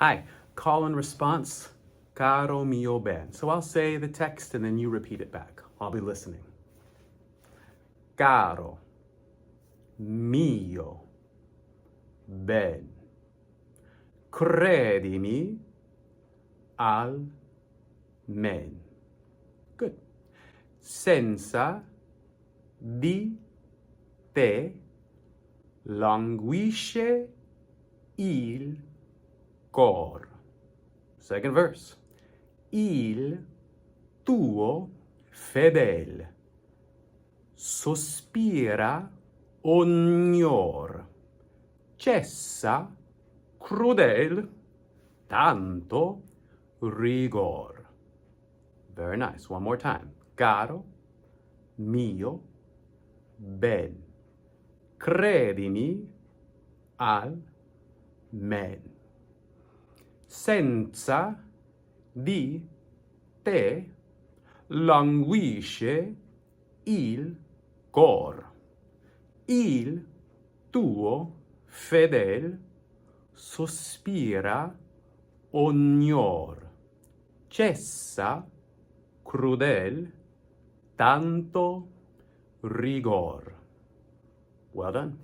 Hi, call and response, caro mio ben. So I'll say the text and then you repeat it back. I'll be listening. Caro mio ben, credimi al men. Good. Senza di te languisce il cor. Second verse. Il tuo fedel sospira ognor, cessa crudel tanto rigor. Very nice. One more time. Caro mio ben, credimi al men. Senza di te languisce il cor. Il tuo fedel sospira ognor, cessa crudel tanto rigor. Well done.